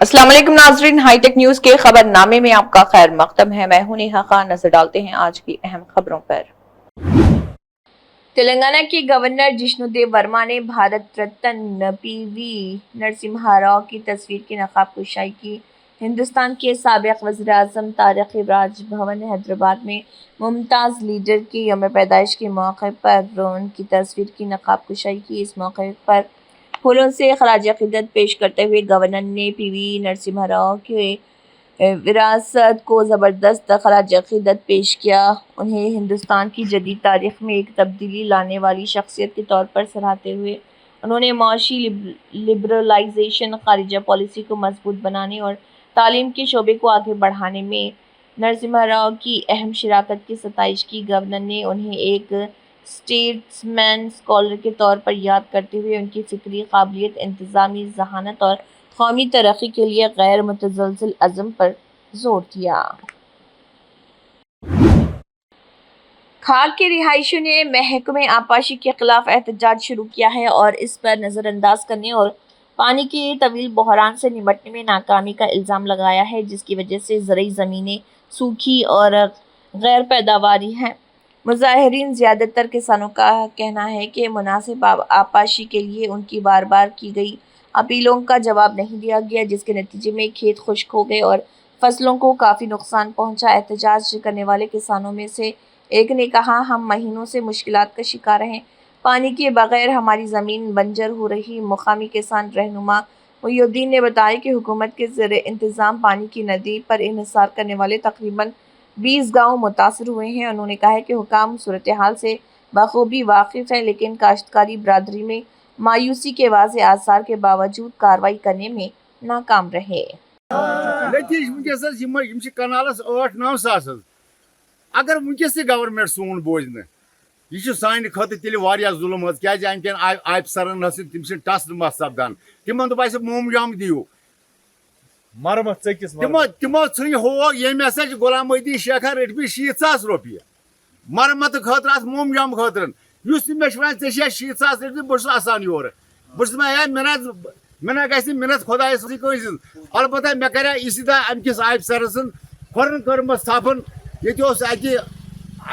अस्सलाम वालेकुम नाजरीन, हाईटेक न्यूज के खबरनामे में आपका खैर मकदम है। मैं हूं नेहा खान। नजर डालते हैं आज की अहम खबरों पर। तेलंगाना के गवर्नर जिष्णुदेव वर्मा ने भारत रत्न पीवी नरसिम्हा राव की तस्वीर की नकाब कुशाई की। हिंदुस्तान के साबिक वज़ीर आज़म तारिक राजभवन हैदराबाद में मुमताज़ लीडर के यौम पैदाइश के मौके पर उनकी तस्वीर की नकाब कुशाई की। इस मौके पर फूलों से खराज अक़ीदत पेश करते हुए गवर्नर ने पीवी नरसिम्हा राव के विरासत को ज़बरदस्त खराज अक़ीदत पेश किया। उन्हें हिंदुस्तान की जदीद तारीख़ में एक तब्दीली लाने वाली शख्सियत के तौर पर सराहते हुए उन्होंने मआशी लिबरलाइजेशन, खारिजा पॉलिसी को मजबूत बनाने और तालीम के शोबे को आगे बढ़ाने में नरसिम्हा राव की अहम शिराकत की सताइश की। गवर्नर ने उन्हें एक स्टेट्समैन, स्कॉलर के तौर पर याद करते हुए उनकी फ़िक्री काबिलियत, इंतज़ामी ज़हानत और कौमी तरक्की के लिए गैर मुतज़लज़िल अज़्म पर जोर दिया। खाग के रिहायशियों ने महकमे आपाशी के खिलाफ एहतजाज शुरू किया है और इस पर नज़रअंदाज करने और पानी के तवील बहरान से निपटने में नाकामी का इल्ज़ाम लगाया है, जिसकी वजह से ज़रई ज़मीनें सूखी और गैर पैदावारी हैं। मुज़ाहिरीन ज़्यादातर किसानों का कहना है कि मुनासिब आपाशी के लिए उनकी बार बार की गई अपीलों का जवाब नहीं दिया गया, जिसके नतीजे में खेत खुश्क हो गए और फसलों को काफ़ी नुकसान पहुंचा। एहतजाज करने वाले किसानों में से एक ने कहा, हम महीनों से मुश्किलात का शिकार हैं, पानी के बगैर हमारी ज़मीन बंजर हो रही। मुकामी किसान रहनुमा मुहिउद्दीन ने बताया कि हुकूमत के ज़ेरे इंतज़ाम पानी की नदी पर इन्हिसार करने वाले तकरीबन 20 गाँव मुतासर हुए हैं। उन्होंने कहा कि हुकाम सूरत हाल से बखूबी वाकिफ़ है, लेकिन काश्तकारी बरादरी में मायूसी के वाज़े आसार के बावजूद कार्रवाई करने में नाकाम रहे। अगर वनकस गवर्नमेंट सोन बोझ यह सान खुद तेल जुलम क्या अफसरन तम टस मस सपदान तिम दोप मोमजाम दियो मरमत तिमो सी हो यम हसा गुलाम मोदी शेखर रटबी 60,000 रुपये मरमत खतर मोमजाम खतर मे 60,000 रटबी बहुत आसान योर बहुत मिनत गि मिनत खुदा अलबत् मे कर इसी अमकिस अफसर खुरन कर्म स्थापन ये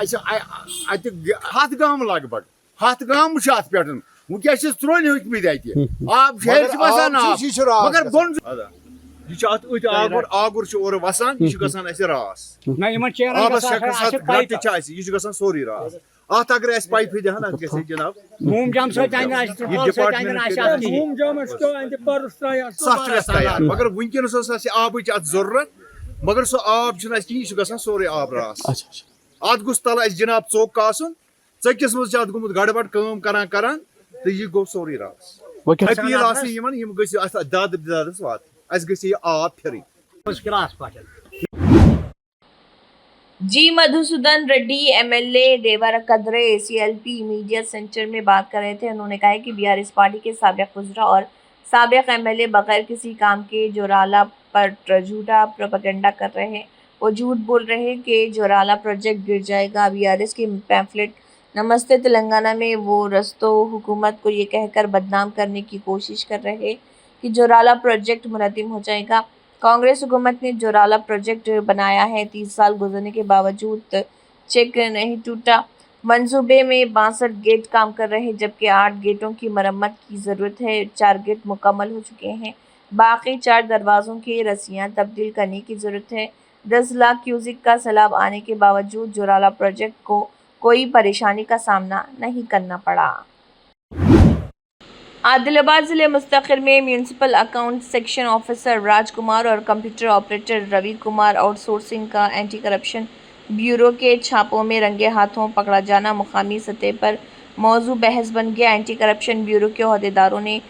7 गाम लगभग 7 गाम पे वनकस त्रोन हकमत आब शहर बसान मगर बोन आगुर और वसान यह रास आबस यह सोरी रास अत अगर पाइप जनाब मगर वनकस आब जरूरत मगर सो आब कहें सोरे आब रास अत गुस तल जनाब चौक चकिस मज गुमुत गड़बड़ करान तो यह गो सोरे रास अपील दादस वात आब फिर G Madhusudan Reddy MLA Devarakadra CLP media centre में बात कर रहे थे। उन्होंने कहा कि बीआरएस पार्टी के साबिक वज़रा और साबिक एमएलए बगैर किसी काम के जोराला पर झूठा प्रोपेगेंडा कर रहे हैं। वो झूठ बोल रहे हैं कि जोराला प्रोजेक्ट गिर जाएगा। बीआरएस की पैम्फलेट नमस्ते तेलंगाना में वो रस्तो हुकूमत को ये कहकर बदनाम करने की कोशिश कर रहे हैं कि जोराला प्रोजेक्ट मुनद्दिम हो जाएगा। कांग्रेस हुकूमत ने जोराला प्रोजेक्ट बनाया है, 30 साल गुजरने के बावजूद चेक नहीं टूटा। मंसूबे में 62 गेट काम कर रहे हैं, जबकि 8 गेटों की मरम्मत की ज़रूरत है। 4 गेट मुकम्मल हो चुके हैं, बाकी 4 दरवाज़ों की रस्सियाँ तब्दील करने की ज़रूरत है। 10 लाख क्यूसिक का सैलाब आने के बावजूद जोराला प्रोजेक्ट को कोई परेशानी का सामना नहीं करना पड़ा। आदिलाबाद ज़िले मुस्तक़िल में municipal account section officer Rajkumar और computer operator Ravi Kumar outsourcing का एंटी करप्शन ब्यूरो के छापों में रंगे हाथों पकड़ा जाना मुकामी सतह पर मौजू बहस बन गया। एंटी करप्शन ब्यूरो के अहदेदारों ने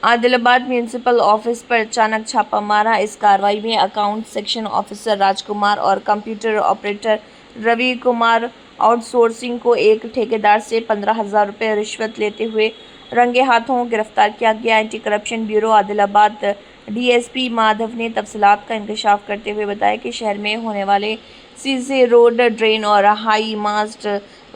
आदिलाबाद म्यूनसिपल ऑफिस पर अचानक छापा मारा। इस कार्रवाई में अकाउंट सेक्शन ऑफिसर राजकुमार और computer operator Ravi Kumar outsourcing को एक ठेकेदार से 15,000 रुपये रिश्वत लेते हुए रंगे हाथों गिरफ्तार किया गया। Anti corruption bureau Adilabad DSP Madhav ने तफसीलात का इंकशाफ करते हुए बताया कि शहर में होने वाले सीसी रोड, ड्रेन और हाई मास्ट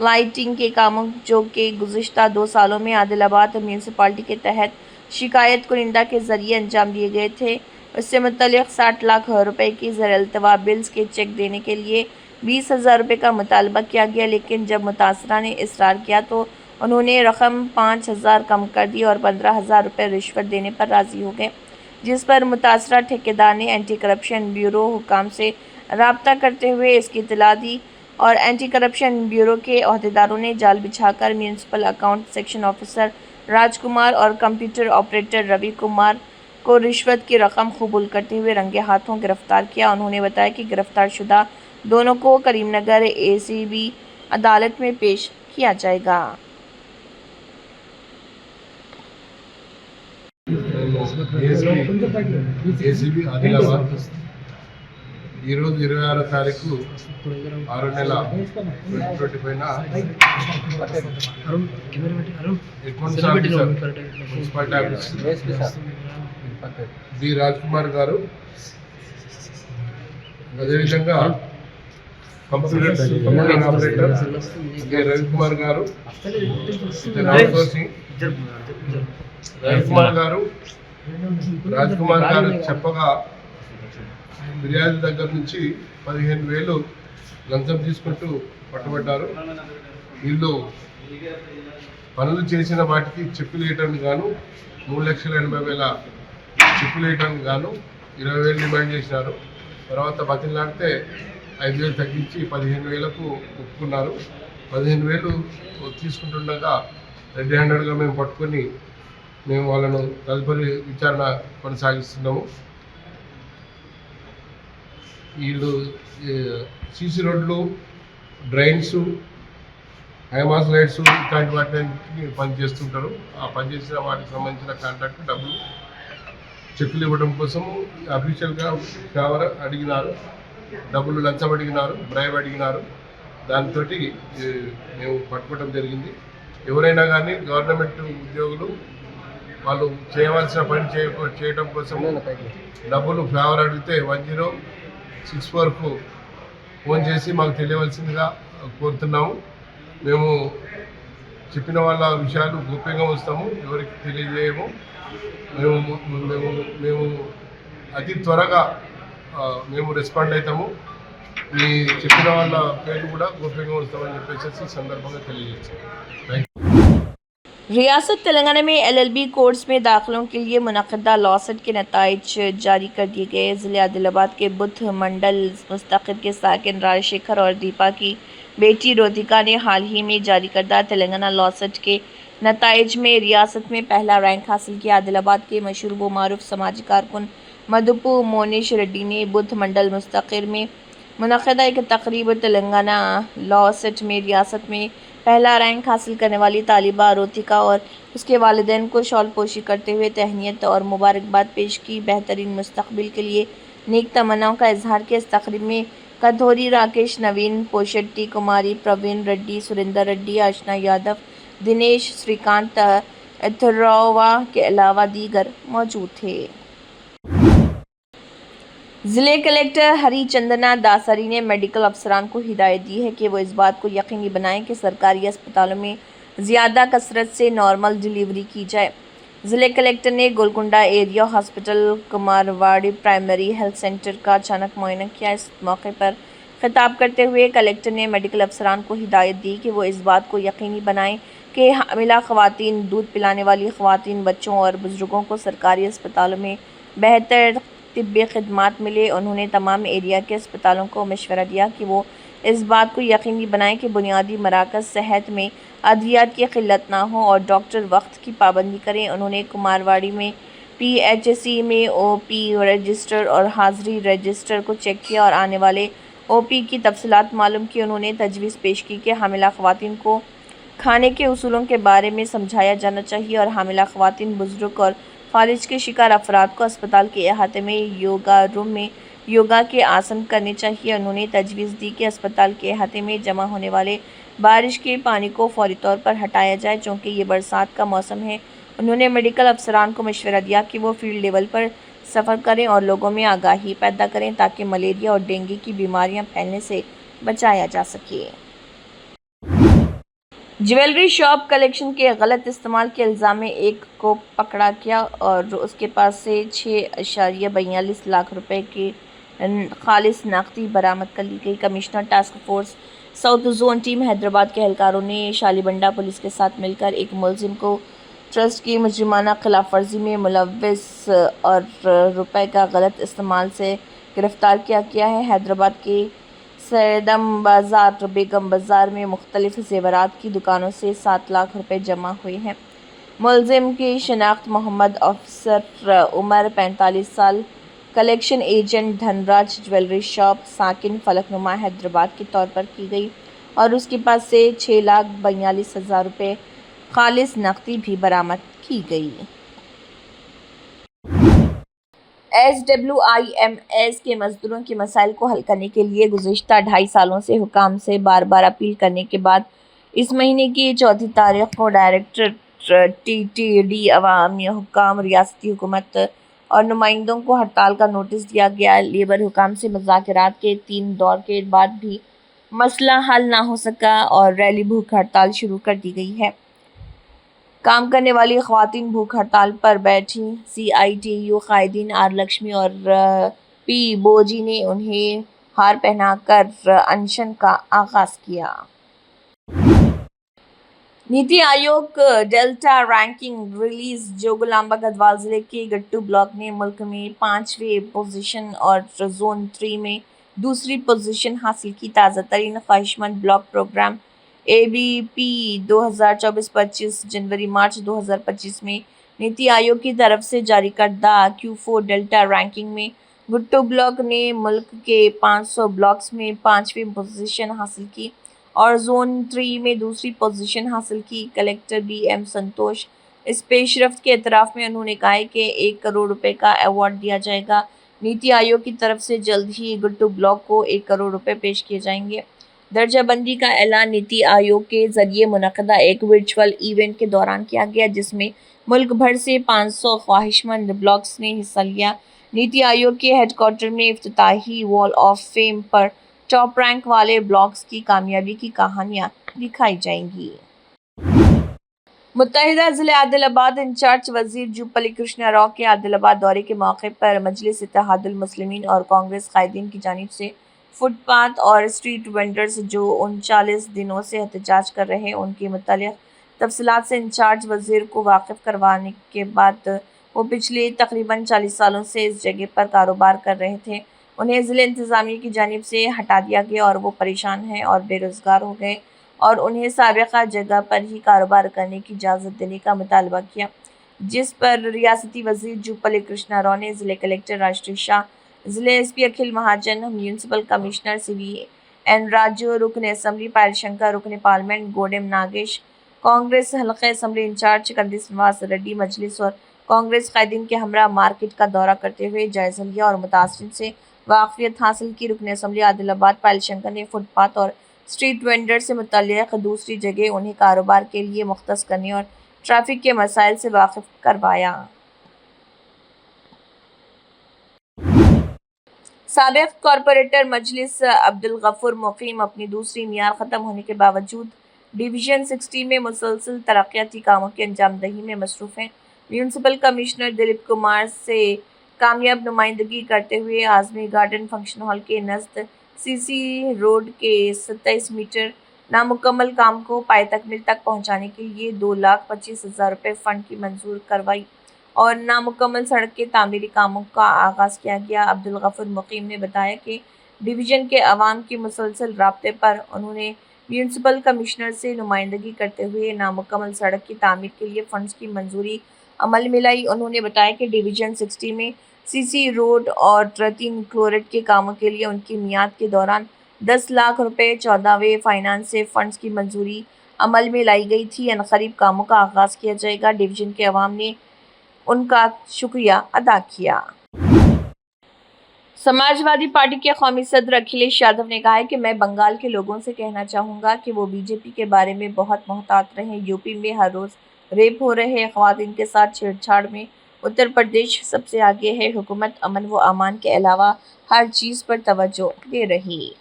लाइटिंग के कामों जो कि गुज़िश्ता 2 सालों में आदिलाबाद म्यूनसिपालिटी के तहत शिकायत कुनिंदा के ज़रिए अंजाम दिए गए थे, اس سے متعلق 60 لاکھ रुपए کی زر التوا بلز کے چیک دینے کے لیے 20,000 روپے کا مطالبہ کیا گیا، لیکن جب متاثرہ نے اصرار کیا تو انہوں نے رقم 5,000 کم کر دی اور 15,000 روپے رشوت دینے پر راضی ہو گئے، جس پر متاثرہ ٹھیکیدار نے اینٹی کرپشن بیورو حکام سے رابطہ کرتے ہوئے اس کی اطلاع دی اور اینٹی کرپشن بیورو کے عہدیداروں نے جال بچھا کر municipal account section officer Raj Kumar اور کمپیوٹر آپریٹر روی کمار کو رشوت کی رقم قبول کرتے ہوئے رنگے ہاتھوں گرفتار کیا۔ انہوں نے بتایا کہ گرفتار شدہ دونوں کو کریم نگر ACB عدالت میں پیش کیا جائے گا۔ ఏసీబీ ఆదిలాబాద్ ఈరోజు 26వ తారీఖు 6వ నెల 2025న accounts officer municipality office D Raj Kumar గారు, అదేవిధంగా computer operator D Ravi Kumar గారు, రవికుమార్ గారు రాజ్ కుమార్ గారు చెప్పగా ఫిర్యాదు దగ్గర నుంచి 15,000 లంచం తీసుకుంటూ పట్టుబడ్డారు. వీళ్ళు పనులు చేసిన వాటికి చెక్కులు వేయటానికి గాను 3,80,000 చెక్కులు వేయటానికి గాను 20,000 డిమాండ్ చేసినారు. తర్వాత బతిలాడితే 5,000 తగ్గించి 15,000కు ఒప్పుకున్నారు. 15,000 తీసుకుంటుండగా రెడ్ హ్యాండెడ్గా మేము పట్టుకొని మేము వాళ్ళను తదుపరి విచారణ కొనసాగిస్తున్నాము. వీళ్ళు సీసీ రోడ్లు, డ్రైన్స్, హైమాస్ లైట్స్ ఇట్లాంటి వాటిని పనిచేస్తుంటారు. ఆ పనిచేసిన వాటికి సంబంధించిన కాంట్రాక్ట్ డబ్బులు చెక్కులు ఇవ్వడం కోసము అఫీషియల్గా ఫేవర్ అడిగినారు, డబ్బులు లంచం అడిగినారు, బ్రైబ్ అడిగినారు. దాంతో మేము పట్టుకోవడం జరిగింది. ఎవరైనా కానీ గవర్నమెంట్ ఉద్యోగులు వాళ్ళు చేయవలసిన పని చేయడం కోసం డబ్బులు ఫేవర్ అడిగితే 1064కు ఫోన్ చేసి మాకు తెలియవలసిందిగా కోరుతున్నాము. మేము చెప్పిన వాళ్ళ విషయాలు గోప్యంగా ఉంచుతాము, ఎవరికి తెలియజేయము. మేము అతి త్వరగా మేము రెస్పాండ్ అవుతాము. మీ చెప్పిన వాళ్ళ పేరు కూడా గోప్యంగా ఉంచుతామని చెప్పేసి ఈ సందర్భంగా తెలియజేస్తాము. Thank you. ریاست تلنگانہ میں LLB کورس میں داخلوں کے لیے منعقدہ لاسٹ کے نتائج جاری کر دیے گئے۔ ضلع عادل آباد کے بدھ منڈل مستقر کے ساکن راج شیکھر اور دیپا کی بیٹی رودھیکا نے حال ہی میں جاری کردہ تلنگانہ لاسٹ کے نتائج میں ریاست میں پہلا رینک حاصل کیا۔ عادل آباد کے مشہور و معروف سماجی کارکن مدھوپو مونیش ریڈی نے بدھ منڈل مستقر میں منعقدہ ایک تقریب تلنگانہ لاسٹ میں ریاست میں پہلا رینک حاصل کرنے والی طالبہ رودھیکا اور اس کے والدین کو شال پوشی کرتے ہوئے تہنیت اور مبارکباد پیش کی۔ بہترین مستقبل کے لیے نیک تمناؤں کا اظہار کیا۔ اس تقریب میں کدھوری راکیش، نوین پوشٹی، کماری پروین ریڈی، سریندر ریڈی، آشنا یادو، دنیش، سریکانت اتھروا کے علاوہ دیگر موجود تھے۔ ضلع کلکٹر ہری چندنا داسری نے میڈیکل افسران کو ہدایت دی ہے کہ وہ اس بات کو یقینی بنائیں کہ سرکاری اسپتالوں میں زیادہ کثرت سے نارمل ڈلیوری کی جائے۔ ضلع کلکٹر نے Golconda area hospital, Kumarwadi primary health centre کا اچانک معائنہ کیا۔ اس موقع پر خطاب کرتے ہوئے کلکٹر نے میڈیکل افسران کو ہدایت دی کہ وہ اس بات کو یقینی بنائیں کہ حاملہ خواتین، دودھ پلانے والی خواتین، بچوں اور بزرگوں کو سرکاری اسپتالوں میں بہتر طبی خدمات ملے۔ انہوں نے تمام ایریا کے اسپتالوں کو مشورہ دیا کہ وہ اس بات کو یقینی بنائیں کہ بنیادی مراکز صحت میں ادویات کی قلت نہ ہو اور ڈاکٹر وقت کی پابندی کریں۔ انہوں نے کمارواڑی میں PHC میں OP رجسٹر اور حاضری رجسٹر کو چیک کیا اور آنے والے OP کی تفصیلات معلوم کی۔ انہوں نے تجویز پیش کی کہ حاملہ خواتین کو کھانے کے اصولوں کے بارے میں سمجھایا جانا چاہیے اور حاملہ خواتین، بزرگ اور فالج کے شکار افراد کو اسپتال کے احاطے میں یوگا روم میں یوگا کے آسن کرنے چاہیے۔ انہوں نے تجویز دی کہ اسپتال کے احاطے میں جمع ہونے والے بارش کے پانی کو فوری طور پر ہٹایا جائے چونکہ یہ برسات کا موسم ہے۔ انہوں نے میڈیکل افسران کو مشورہ دیا کہ وہ فیلڈ لیول پر سفر کریں اور لوگوں میں آگاہی پیدا کریں تاکہ ملیریا اور ڈینگی کی بیماریاں پھیلنے سے بچایا جا سکے۔ ज्वेलरी शॉप कलेक्शन के गलत इस्तेमाल के इल्ज़ाम में एक को पकड़ा गया और उसके पास से 6.42 लाख रुपए की खालिस नकदी बरामद कर ली गई। Commissioner task force south zone team Hyderabad के एहलकारों ने शालीबंडा पुलिस के साथ मिलकर एक मुलजिम को ट्रस्ट की मुजरिमाना खिलाफ वर्जी में मुलव्विस और रुपए का गलत इस्तेमाल से गिरफ्तार किया है। हैदराबाद के सैदम बाज़ार बेगम बाज़ार में मुख्तलिफ ज़ेवरात की दुकानों से 7 लाख रुपए जमा हुए हैं। मुलजिम की शनाख्त मोहम्मद अफसर उमर 45 साल collection agent Dhanraj jewellery shop साकिन फलकनुमा हैदराबाद के तौर पर की गई और उसके पास से 6,42,000 रुपये खालिस नकदी भी बरामद की गई। SWIMS के मजदूरों के मसाइल को हल करने के लिए गुज़िश्ता 2.5 सालों से हुकाम से बार बार अपील करने के बाद इस महीने की 4 तारीख को डायरेक्टर TTD अवामी हुकाम, रियासती हुकूमत और नुमाइंदों को हड़ताल का नोटिस दिया गया। लेबर हुकाम से मुज़ाकरात के 3 दौर के बाद भी मसला हल ना हो सका और रैली भूख हड़ताल शुरू कर दी गई है। काम करने वाली ख़वातीन भूख हड़ताल पर बैठी। CITU कायदीन आर लक्ष्मी और P बोजी ने उन्हें हार पहनाकर अनशन का आगाज़ किया। NITI Aayog delta ranking release. Jogulamba Garhwal ज़िले के गट्टू ब्लॉक ने मुल्क में 5वीं पोजीशन और जोन 3 में दूसरी पोजीशन हासिल की। ताज़ा तरीन ख्वाहिशमंद ब्लॉक प्रोग्राम ABP 2024-25 जनवरी-मार्च 2025 में नीति आयोग की तरफ से जारी करदा Q4 डेल्टा रैंकिंग में गुट्टू ब्लॉक ने मुल्क के 500 ब्लॉक्स में 5वीं पोजीशन हासिल की और जोन 3 में दूसरी पोजीशन हासिल की। कलेक्टर BM संतोष इस पेशरफ्त के एतराफ़ में उन्होंने कहा है कि 1 करोड़ रुपए का अवार्ड दिया जाएगा। नीति आयोग की तरफ से जल्द ही गुट्टू ब्लॉक को 1 करोड़ रुपए पेश किए जाएंगे। दर्जाबंदी का ऐलान नीति आयोग के जरिए मुनक़दा एक वर्चुअल इवेंट के दौरान किया गया, जिसमें मुल्क भर से 500 ख्वाहिशमंद ब्लॉक्स ने हिस्सा लिया। नीति आयोग के हेडक्वार्टर में इफ्तिताही वॉल ऑफ फेम पर टॉप रैंक वाले ब्लॉक्स की कामयाबी की कहानियां दिखाई जाएंगी। मुत्तहिदा ज़िले आदिलाबाद इंचार्ज वज़ीर जुब्बली कृष्णा राव के आदिलाबाद दौरे के मौके पर मजलिस इत्तेहादुल मुस्लिमीन और कांग्रेस कायदीन की जानिब से फुटपाथ और स्ट्रीट वेंडर्स जो 39 दिनों से एहतजाज कर रहे हैं, उनकी मुतालिक तफसीलात से इंचार्ज वज़ीर को वाकिफ़ करवाने के बाद वो पिछले तकरीबन 40 सालों से इस जगह पर कारोबार कर रहे थे। उन्हें ज़िले इंतज़ामिया की जानिब से हटा दिया गया और वो परेशान हैं और बेरोज़गार हो गए और उन्हें साबिक़ा जगह पर ही कारोबार करने की इजाज़त देने का मुतालबा किया, जिस पर रियासती वज़ीर जुब्बली कृष्णा राव ने ज़िले कलेक्टर राष्ट्रीय शाह, ज़िले SP Akhil Mahajan, municipal commissioner CVN Raju, रुकन असम्बली पायल शंकर, रुकन पार्लियामेंट गोडेम नागेश, कांग्रेस हल्क़े असम्बली इंचार्ज कंदी श्रीनिवास रेड्डी मजलिस और कांग्रेस कायदीन के हमरा मार्केट का दौरा करते हुए जायज़ा लिया और मुतासरीन से वाक़फियत हासिल की। रुकन असम्बली आदिलाबाद पायल शंकर ने फुटपाथ और स्ट्रीट वेंडर से मुतल्लिक़ दूसरी जगह उन्हें कारोबार के लिए मुख्तस करने और ट्रैफिक के मसाइल से वाकिफ़ करवाया। साबिक़ कॉरपोरेटर मजलिस अब्दुल गफूर मुक़ीम अपनी दूसरी मियाद ख़त्म होने के बावजूद डिवीज़न 60 में मुसलसल तरक्याती कामों की अंजामदही में मसरूफ़ हैं। म्यूनसिपल कमिश्नर दिलीप कुमार से कामयाब नुमाइंदगी करते हुए आज़मी गार्डन फंक्शन हॉल के नज़द CC रोड के 27 मीटर नामुकम्मल काम को पाए तकमील तक पहुँचाने के लिए 2,25,000 रुपये फ़ंड की मंजूर करवाई और नामुकम्मल सड़क के तामीरी कामों का आगाज़ किया गया। अब्दुल गफूर मुक़ीम ने बताया कि डिवीज़न के अवाम के मुसलसल राब्ते पर उन्होंने म्यूनसिपल कमिश्नर से नुमाइंदगी करते हुए नामुकम्मल सड़क की तामीर के लिए फ़ंड्स की मंजूरी अमल में लाई। उन्होंने बताया कि डिवीज़न 60 में CC रोड और ट्रैथिंग क्लोरेट के कामों के लिए उनकी मियाद के दौरान 10 लाख रुपए 14वें फाइनेंस से फ़ंड्स की मंजूरी अमल में लाई गई थी। अनक़रीब कामों का आगाज़ किया जाएगा। डिवीज़न के अवाम ने उनका शुक्रिया अदा किया। समाजवादी पार्टी के कौमी सदर अखिलेश यादव ने कहा है कि मैं बंगाल के लोगों से कहना चाहूँगा कि वो BJP के बारे में बहुत मोहतात रहें। यूपी में हर रोज़ रेप हो रहे हैं, ख़वातीन के साथ छेड़छाड़ में उत्तर प्रदेश सबसे आगे है। हुकूमत अमन व अमान के अलावा हर चीज़ पर तवज्जो दे रही।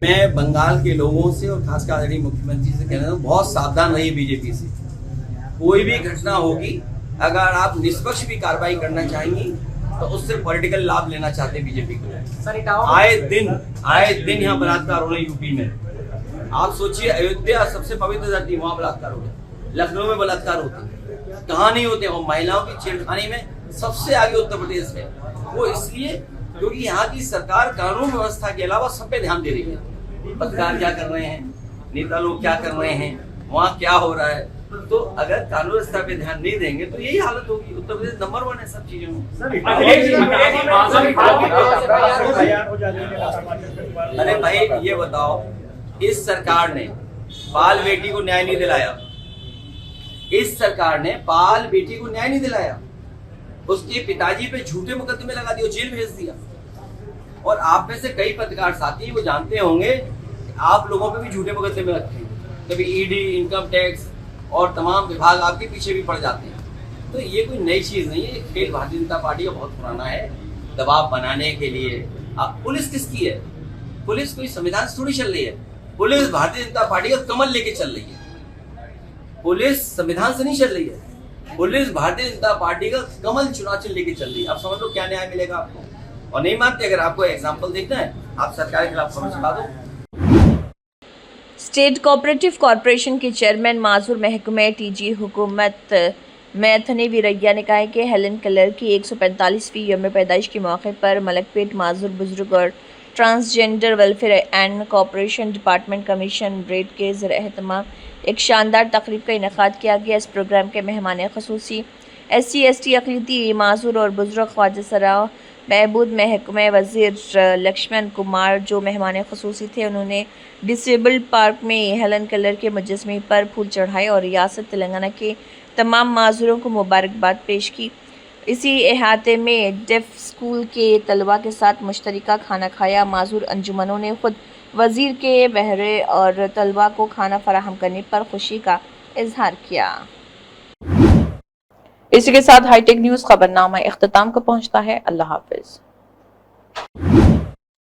میں بنگال کے لوگوں سے اور خاص کر مکھیہ سے کہنا ہوں بہت ساودھان رہیے بی جے پی سے. کوئی بھی گھٹنا ہوگی اگر آپ نسپکش بھی کارروائی کرنا چاہیں گی تو اس سے پولیٹیکل لابھ لینا چاہتے بی جے پی کو. آئے دن یہاں بلااتکار ہو رہے یو پی میں. آپ سوچیے ایودھیا سب سے پوتر دھرتی وہاں بلااتکار ہو رہے, لکھنؤ میں بلااتکار ہوتے, کہاں نہیں ہوتے. اور مہیلاؤں کی چھیڑخانی میں سب سے آگے اتر پردیش ہے. وہ اس لیے کیونکہ یہاں کی سرکار قانون ویوستھا کے علاوہ سب پہ دھیان دے رہی ہے. پترکار کیا کر رہے ہیں, نیتا لوگ کیا کر رہے ہیں, وہاں کیا ہو رہا ہے. تو اگر قانون ویوستھا پہ دھیان نہیں دیں گے تو یہی حالت ہوگی. اتر پردیش نمبر 1 ہے سب چیزوں میں. ارے بھائی یہ بتاؤ, اس سرکار نے پال بیٹی کو نیائے نہیں دلایا. اس سرکار نے پال بیٹی کو نیائے نہیں دلایا. اس کے پتا جی پہ جھوٹے مقدمے لگا دیے, جیل بھیج دیا. اور آپ میں سے کئی پترکار ساتھی وہ جانتے ہوں گے کہ آپ لوگوں پہ بھی جھوٹے مقدمے رکھتے ہیں. کبھی ای ڈی, انکم ٹیکس اور تمام وبھاگ آپ کے پیچھے بھی پڑ جاتے ہیں. تو یہ کوئی نئی چیز نہیں ہے. کھیل بھارتیہ جنتا پارٹی کا بہت پرانا ہے. دباؤ بنانے کے لیے پولیس کس کی ہے؟ پولیس کوئی سمویدھان سے تھوڑی چل رہی ہے. پولیس بھارتیہ جنتا پارٹی کا کمل لے کے چل رہی ہے. پولیس سمویدھان سے نہیں چل رہی ہے. پولیس بھارتیہ جنتا پارٹی کا کمل چناچل لے کے چل رہی ہے. آپ سمجھ لو کیا نیائے ملے گا آپ کو. اور نہیں مانتے, اگر آپ کو ایگزامپل دیکھنا ہے آپ سرکار کے خلاف خبر چلا دو. اسٹیٹ کوآپریٹو کارپوریشن کے چیئرمین معذور محکمہ ٹی جی حکومت میتھنی ویریا نے کہا ہے کہ ہیلن کلر کی 145ویں یوم پیدائش کے موقع پر ملک پیٹ معذور بزرگ اور transgender welfare and cooperation department commission rate کے زیر اہتمام ایک شاندار تقریب کا انعقاد کیا گیا. اس پروگرام کے مہمان خصوصی SC/ST اقلیتی معذور اور بزرگ خواجہ سرا بہبود محکمہ وزیر لکشمن کمار جو مہمان خصوصی تھے. انہوں نے ڈسیبلڈ پارک میں ہیلن کلر کے مجسمے پر پھول چڑھائے اور ریاست تلنگانہ کے تمام معذوروں کو مبارکباد پیش کی. اسی احاطے میں ڈیف اسکول کے طلباء کے ساتھ مشترکہ کھانا کھایا. معذور انجمنوں نے خود وزیر کے بہرے اور طلباء کو کھانا فراہم کرنے پر خوشی کا اظہار کیا. اسی کے ساتھ ہائی ٹیک نیوز خبرنامہ اختتام کو پہنچتا ہے. اللہ حافظ.